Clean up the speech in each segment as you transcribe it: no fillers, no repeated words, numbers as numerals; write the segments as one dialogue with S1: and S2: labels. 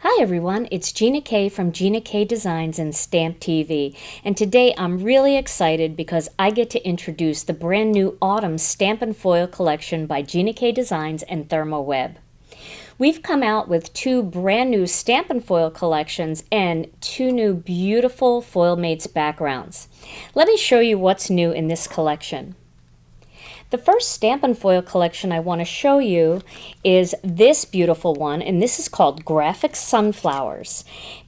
S1: Hi everyone, it's Gina K from Gina K Designs and Stamp TV, and today I'm really excited because I get to introduce the brand new Autumn Stamp and Foil collection by Gina K Designs and ThermOWeb. We've come out with two brand new Stamp and Foil collections and two new beautiful Foil Mates backgrounds. Let me show you what's new in this collection. The first Stamp and Foil collection I want to show you is this beautiful one, and this is called Graphic Sunflowers.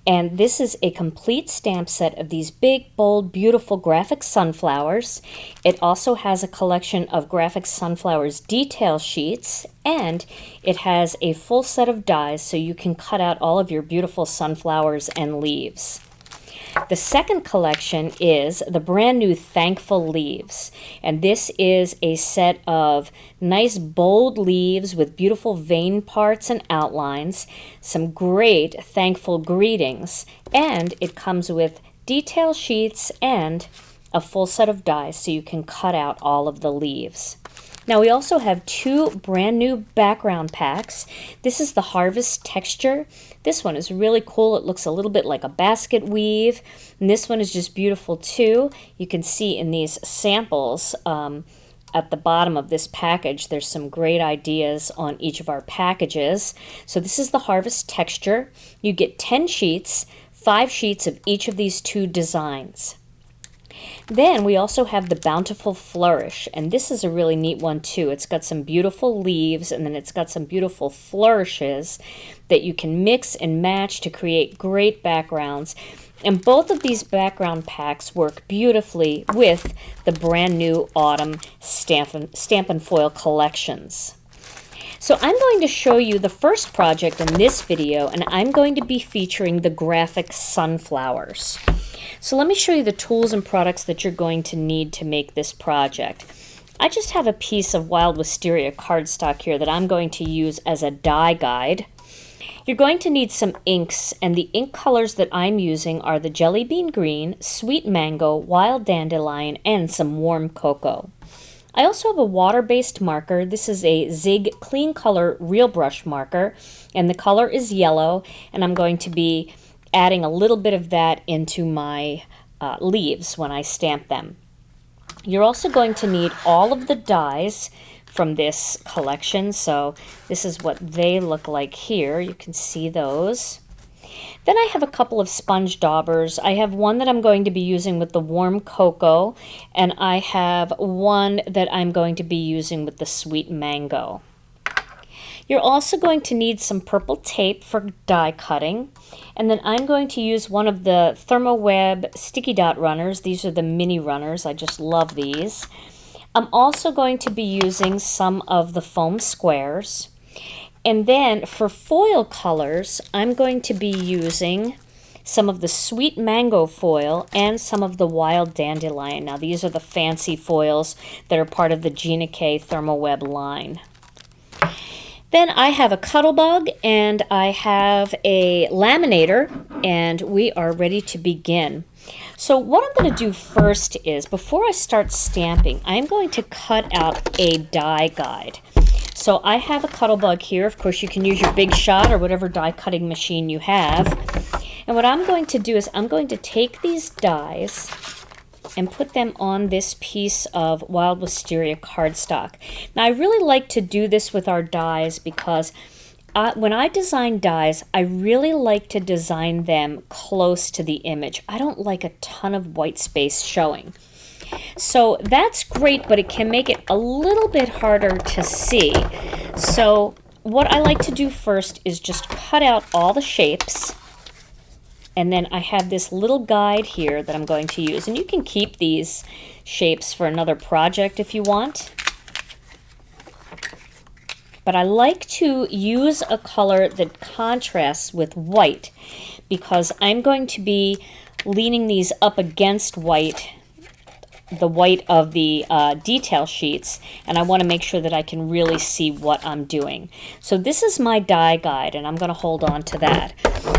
S1: And this is a complete stamp set of these big, bold, beautiful graphic sunflowers. It also has a collection of graphic sunflowers detail sheets, and it has a full set of dies so you can cut out all of your beautiful sunflowers and leaves. The second collection is the brand new Thankful Leaves, and this is a set of nice bold leaves with beautiful vein parts and outlines, some great thankful greetings, and it comes with detail sheets and a full set of dies so you can cut out all of the leaves. Now we also have two brand new background packs. This is the Harvest Texture. This one is really cool. It looks a little bit like a basket weave. And this one is just beautiful too. You can see in these samples at the bottom of this package, there's some great ideas on each of our packages. So this is the Harvest Texture. You get 10 sheets, 5 sheets of each of these two designs. Then we also have the Bountiful Flourish, and this is a really neat one too. It's got some beautiful leaves, and then it's got some beautiful flourishes that you can mix and match to create great backgrounds. And both of these background packs work beautifully with the brand new Autumn Stamp and Foil collections. So I'm going to show you the first project in this video, and I'm going to be featuring the graphic sunflowers. So let me show you the tools and products that you're going to need to make this project. I just have a piece of Wild Wisteria cardstock here that I'm going to use as a die guide. You're going to need some inks, and the ink colors that I'm using are the Jelly Bean Green, Sweet Mango, Wild Dandelion, and some Warm Cocoa. I also have a water-based marker. This is a Zig Clean Color Real Brush marker, and the color is yellow, and I'm going to be adding a little bit of that into my leaves when I stamp them. You're also going to need all of the dies from this collection, so this is what they look like here. You can see those. Then I have a couple of sponge daubers. I have one that I'm going to be using with the Warm Cocoa, and I have one that I'm going to be using with the Sweet Mango. You're also going to need some purple tape for die cutting, and then I'm going to use one of the ThermOWeb sticky dot runners. These are the mini runners. I just love these. I'm also going to be using some of the foam squares. And then for foil colors, I'm going to be using some of the Sweet Mango foil and some of the Wild Dandelion. Now these are the fancy foils that are part of the Gina K ThermOWeb line. Then I have a Cuttlebug and I have a laminator, and we are ready to begin. So what I'm going to do first is, before I start stamping, I'm going to cut out a die guide. So I have a Cuttlebug here. Of course, you can use your Big Shot or whatever die cutting machine you have. And what I'm going to do is I'm going to take these dies and put them on this piece of Wild Wisteria cardstock. Now I really like to do this with our dies because when I design dies, I really like to design them close to the image. I don't like a ton of white space showing. So that's great, but it can make it a little bit harder to see. So what I like to do first is just cut out all the shapes. And then I have this little guide here that I'm going to use. And you can keep these shapes for another project if you want. But I like to use a color that contrasts with white because I'm going to be leaning these up against white, the white of the detail sheets, and I want to make sure that I can really see what I'm doing. So this is my die guide, and I'm going to hold on to that.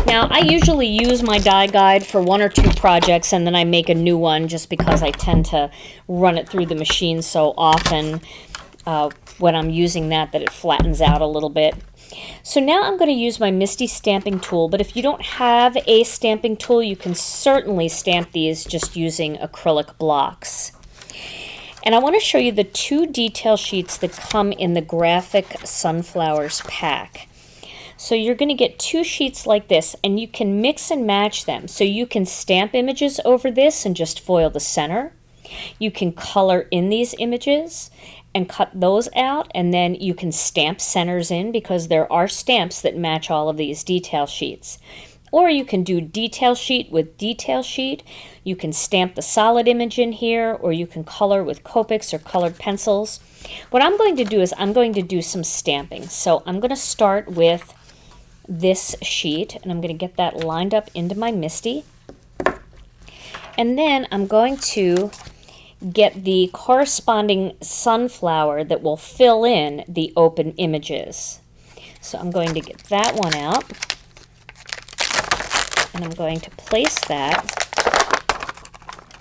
S1: Now I usually use my die guide for 1 or 2 projects, and then I make a new one just because I tend to run it through the machine so often when I'm using that it flattens out a little bit. So now I'm going to use my Misty stamping tool, but if you don't have a stamping tool, you can certainly stamp these just using acrylic blocks. And I want to show you the 2 detail sheets that come in the Graphic Sunflowers pack. So you're going to get 2 sheets like this, and you can mix and match them. So you can stamp images over this and just foil the center. You can color in these images and cut those out, and then you can stamp centers in because there are stamps that match all of these detail sheets. Or you can do detail sheet with detail sheet. You can stamp the solid image in here, or you can color with Copics or colored pencils. What I'm going to do is I'm going to do some stamping. So I'm going to start with this sheet, and I'm going to get that lined up into my Misty. And then I'm going to get the corresponding sunflower that will fill in the open images. So I'm going to get that one out, and I'm going to place that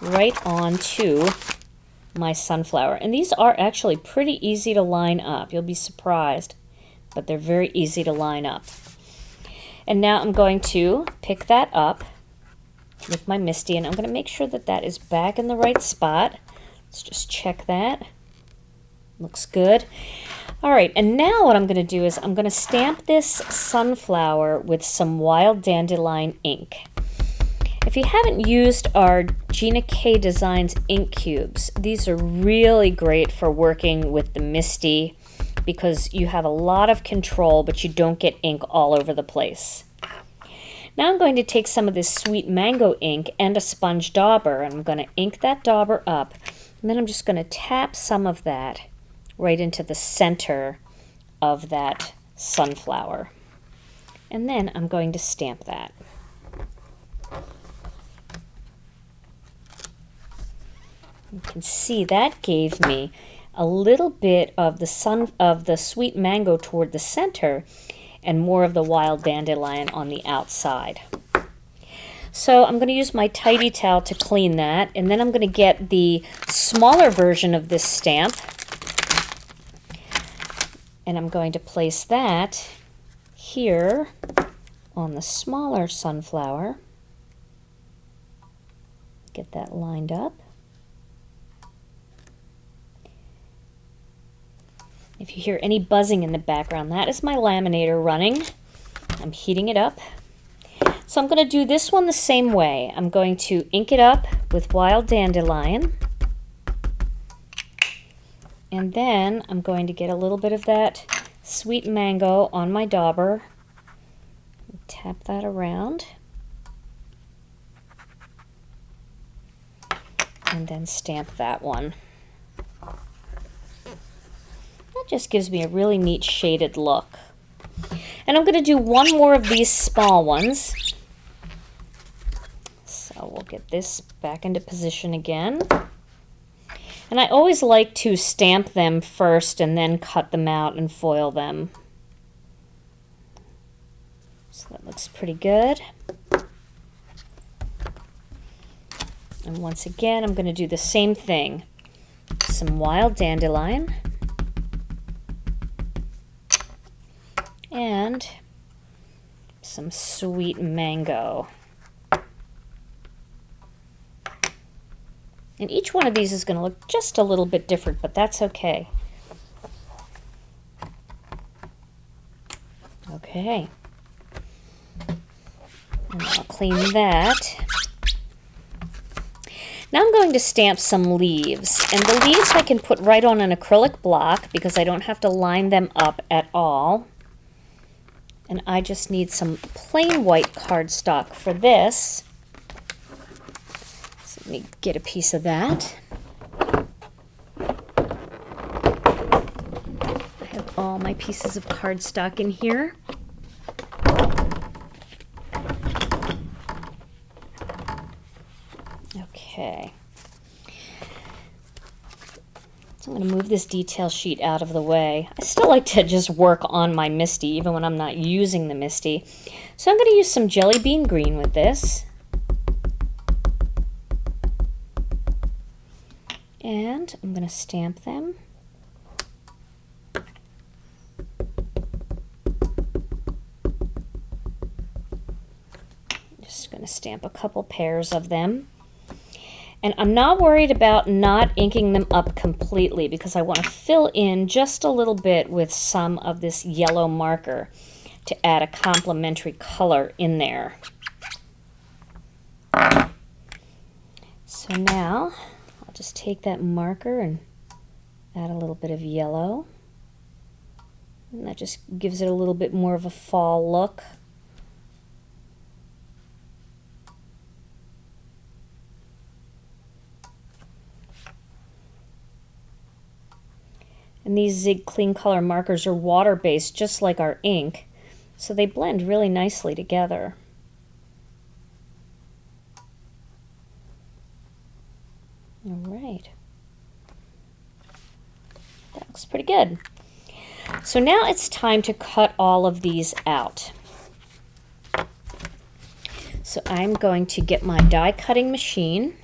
S1: right onto my sunflower. And these are actually pretty easy to line up. You'll be surprised, but they're very easy to line up. And now I'm going to pick that up with my Misty, and I'm going to make sure that that is back in the right spot. Let's just check that. Looks good. All right, and now what I'm going to do is I'm going to stamp this sunflower with some wild dandelion ink. If you haven't used our Gina K Designs ink cubes, these are really great for working with the Misty because you have a lot of control, but you don't get ink all over the place. Now I'm going to take some of this sweet mango ink and a sponge dauber, and I'm going to ink that dauber up. And then I'm just going to tap some of that right into the center of that sunflower. And then I'm going to stamp that. You can see that gave me a little bit of the sweet mango toward the center and more of the wild dandelion on the outside. So I'm going to use my tidy towel to clean that, and then I'm going to get the smaller version of this stamp, and I'm going to place that here on the smaller sunflower. Get that lined up. If you hear any buzzing in the background, that is my laminator running. I'm heating it up. So I'm going to do this one the same way. I'm going to ink it up with wild dandelion. And then I'm going to get a little bit of that sweet mango on my dauber. Tap that around. And then stamp that one. That just gives me a really neat shaded look. And I'm going to do one more of these small ones. So we'll get this back into position again. And I always like to stamp them first and then cut them out and foil them. So that looks pretty good. And once again, I'm going to do the same thing. Some wild dandelion. And some sweet mango. And each one of these is going to look just a little bit different, but that's okay. Okay. And I'll clean that. Now I'm going to stamp some leaves. And the leaves I can put right on an acrylic block because I don't have to line them up at all. And I just need some plain white cardstock for this. So let me get a piece of that. I have all my pieces of cardstock in here. Okay. So I'm going to move this detail sheet out of the way. I still like to just work on my Misty even when I'm not using the Misty. So I'm going to use some jelly bean green with this. And I'm going to stamp them. Just going to stamp a couple pairs of them. And I'm not worried about not inking them up completely because I want to fill in just a little bit with some of this yellow marker to add a complementary color in there. So now I'll just take that marker and add a little bit of yellow. And that just gives it a little bit more of a fall look. And these Zig Clean Color markers are water-based, just like our ink, so they blend really nicely together. All right. That looks pretty good. So now it's time to cut all of these out. So I'm going to get my die cutting machine.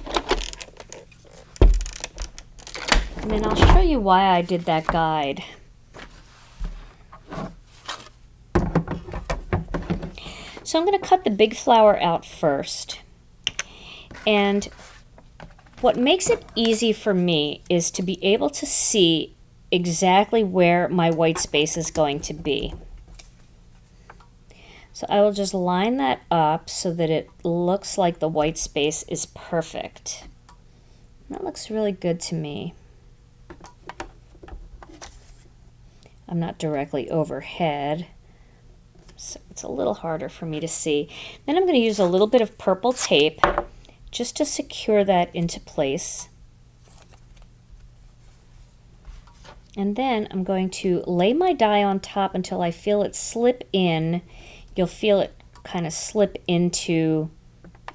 S1: And then I'll show you why I did that guide. So I'm going to cut the big flower out first. And what makes it easy for me is to be able to see exactly where my white space is going to be. So I will just line that up so that it looks like the white space is perfect. That looks really good to me. I'm not directly overhead, so it's a little harder for me to see. Then I'm going to use a little bit of purple tape just to secure that into place. And then I'm going to lay my die on top until I feel it slip in. You'll feel it kind of slip into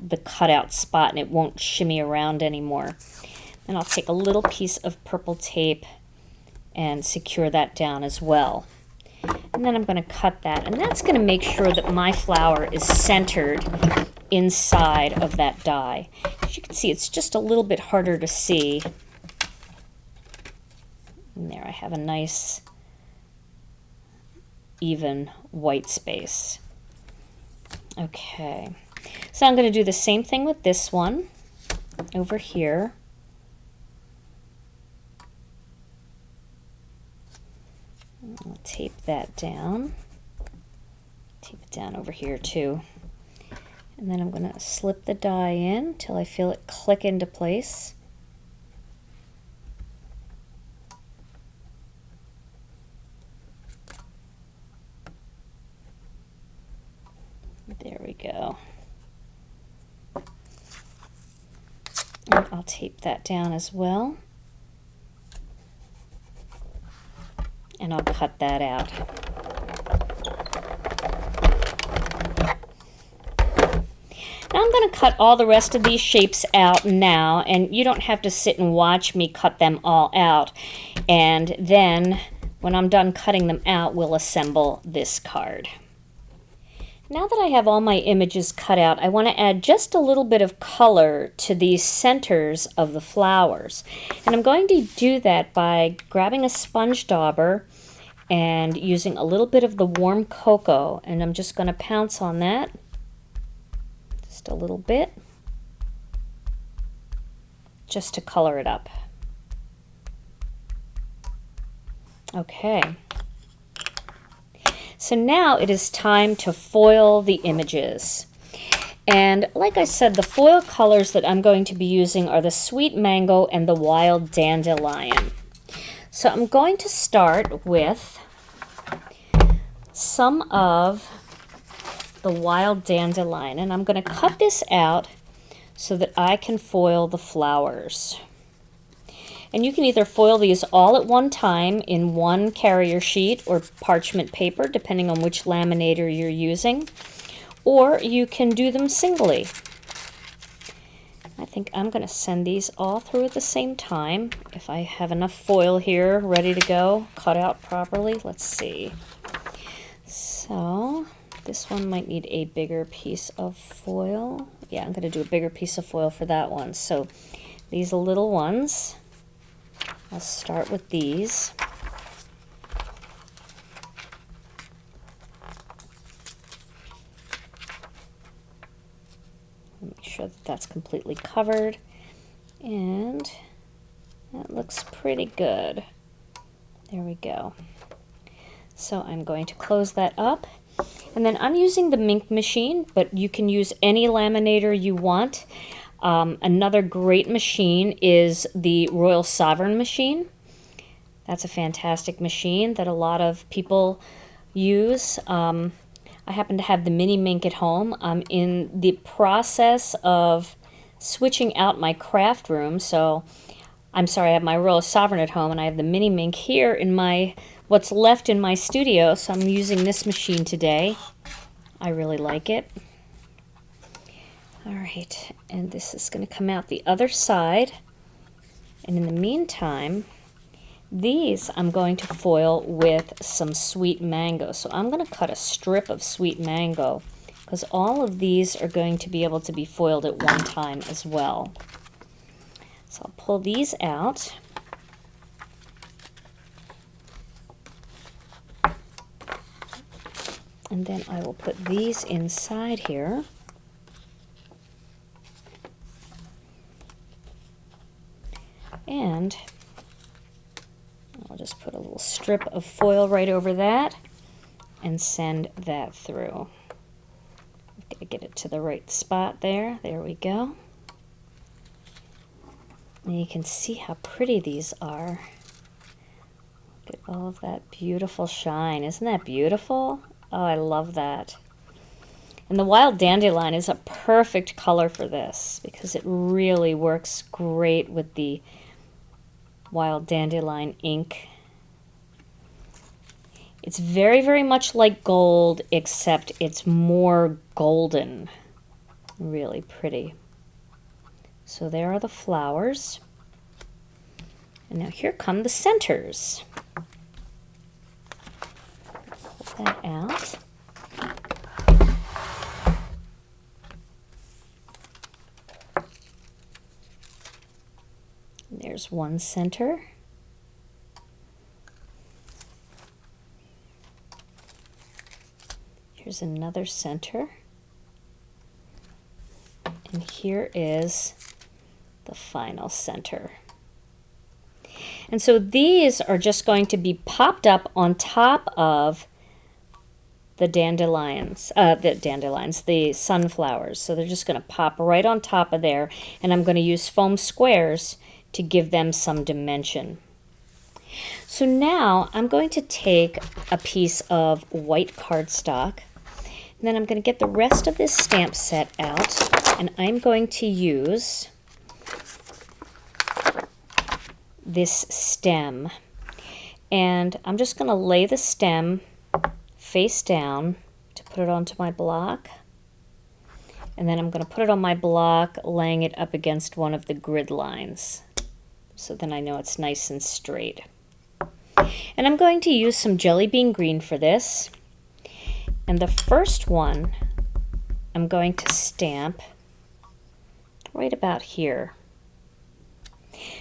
S1: the cutout spot and it won't shimmy around anymore. And I'll take a little piece of purple tape and secure that down as well. And then I'm going to cut that, and that's going to make sure that my flower is centered inside of that die. As you can see, it's just a little bit harder to see. And there I have a nice even white space. Okay, so I'm going to do the same thing with this one over here. I'll tape that down. Tape it down over here too. And then I'm going to slip the die in until I feel it click into place. There we go. And I'll tape that down as well. And I'll cut that out. Now I'm going to cut all the rest of these shapes out now, and you don't have to sit and watch me cut them all out. And then when I'm done cutting them out, we'll assemble this card. Now that I have all my images cut out, I want to add just a little bit of color to these centers of the flowers. And I'm going to do that by grabbing a sponge dauber and using a little bit of the warm cocoa, and I'm just going to pounce on that just a little bit just to color it up. Okay. So now it is time to foil the images. And like I said, the foil colors that I'm going to be using are the Sweet Mango and the Wild Dandelion. So I'm going to start with some of the Wild Dandelion, and I'm going to cut this out so that I can foil the flowers. And you can either foil these all at one time in one carrier sheet or parchment paper, depending on which laminator you're using, or you can do them singly. I think I'm going to send these all through at the same time. If I have enough foil here ready to go, cut out properly. Let's see. So this one might need a bigger piece of foil. Yeah, I'm going to do a bigger piece of foil for that one. So these little ones, I'll start with these. sure that that's completely covered. And that looks pretty good. There we go. So I'm going to close that up. And then I'm using the Mink machine, but you can use any laminator you want. Another great machine is the Royal Sovereign machine. That's a fantastic machine that a lot of people use. I happen to have the Mini Mink at home. I'm in the process of switching out my craft room, so I'm sorry, I have my Royal Sovereign at home and I have the Mini Mink here in my what's left in my studio, so I'm using this machine today. I really like it. All right, and this is going to come out the other side. And in the meantime, these I'm going to foil with some sweet mango. So I'm going to cut a strip of sweet mango because all of these are going to be able to be foiled at one time as well. So I'll pull these out. And then I will put these inside here. And I'll just put a little strip of foil right over that and send that through. Gotta get it to the right spot there. There we go. And you can see how pretty these are. Look at all of that beautiful shine. Isn't that beautiful? Oh, I love that. And the wild dandelion is a perfect color for this because it really works great with the wild dandelion ink. It's very, very much like gold, except it's more golden. Really pretty. So there are the flowers. And now here come the centers. Pull that out. There's one center. Here's another center. And here is the final center. And so these are just going to be popped up on top of the the sunflowers. So they're just going to pop right on top of there. And I'm going to use foam squares to give them some dimension. So now I'm going to take a piece of white cardstock, and then I'm going to get the rest of this stamp set out, and I'm going to use this stem. And I'm just going to lay the stem face down to put it onto my block. And then I'm going to put it on my block, laying it up against one of the grid lines. So then I know it's nice and straight. And I'm going to use some jelly bean green for this. And the first one I'm going to stamp right about here.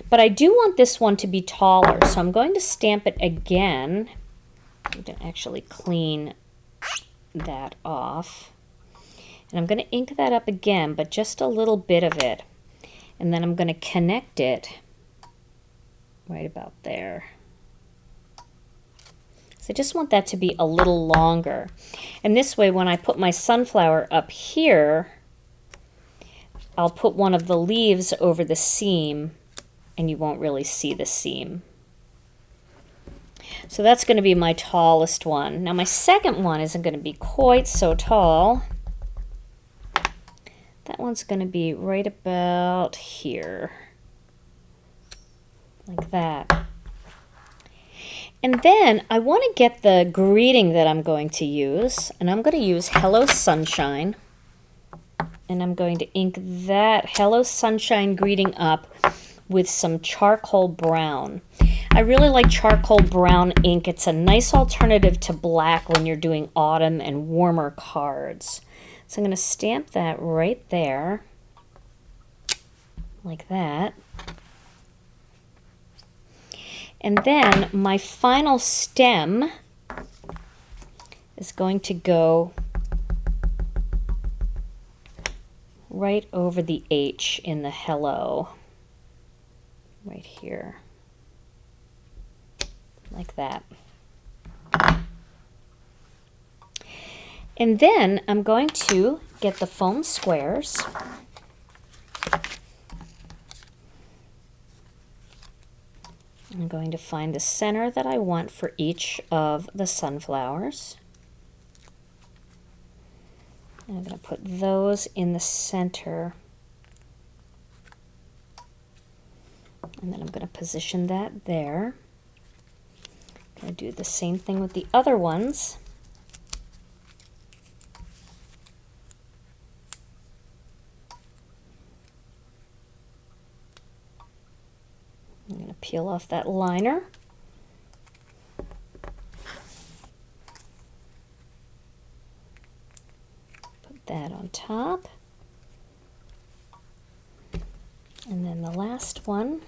S1: But I do want this one to be taller, so I'm going to stamp it again. I'm going to actually clean that off. And I'm going to ink that up again, but just a little bit of it. And then I'm going to connect it right about there. So I just want that to be a little longer. And this way, when I put my sunflower up here, I'll put one of the leaves over the seam, and you won't really see the seam. So that's going to be my tallest one. Now my second one isn't going to be quite so tall. That one's going to be right about here. Like that. And then I want to get the greeting that I'm going to use, and I'm going to use Hello Sunshine. And I'm going to ink that Hello Sunshine greeting up with some charcoal brown. I really like charcoal brown ink. It's a nice alternative to black when you're doing autumn and warmer cards. So I'm going to stamp that right there, like that. And then my final stem is going to go right over the H in the hello, right here, like that. And then I'm going to get the foam squares. I'm going to find the center that I want for each of the sunflowers. And I'm going to put those in the center. And then I'm going to position that there. I'm going to do the same thing with the other ones. I'm going to peel off that liner. Put that on top. And then the last one.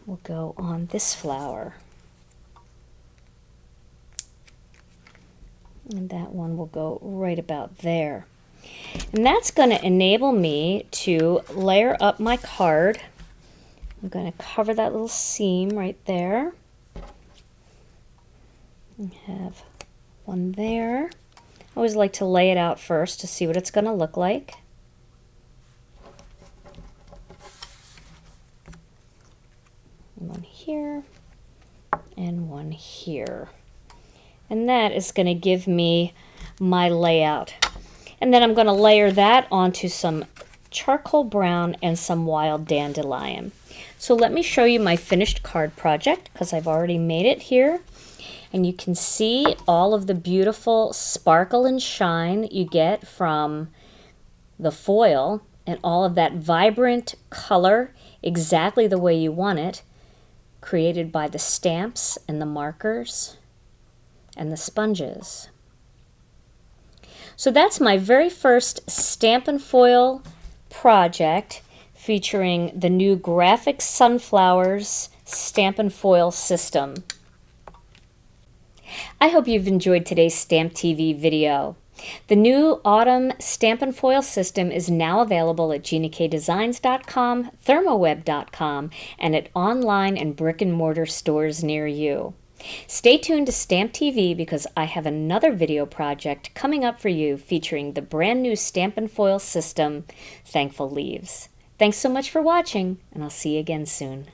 S1: Will go on this flower. And that one will go right about there. And that's going to enable me to layer up my card. I'm going to cover that little seam right there. And have one there. I always like to lay it out first to see what it's going to look like. One here and one here. And that is going to give me my layout. And then I'm going to layer that onto some charcoal brown and some wild dandelion. So let me show you my finished card project, because I've already made it here. And you can see all of the beautiful sparkle and shine that you get from the foil and all of that vibrant color, exactly the way you want it, created by the stamps and the markers and the sponges. So that's my very first Stampin' Foil project featuring the new Graphic Sunflowers Stampin' Foil system. I hope you've enjoyed today's Stamp TV video. The new Autumn Stampin' Foil system is now available at GinaKDesigns.com, ThermOWeb.com, and at online and brick-and-mortar stores near you. Stay tuned to Stamp TV because I have another video project coming up for you featuring the brand new Stampin' Foil system, Thankful Leaves. Thanks so much for watching, and I'll see you again soon.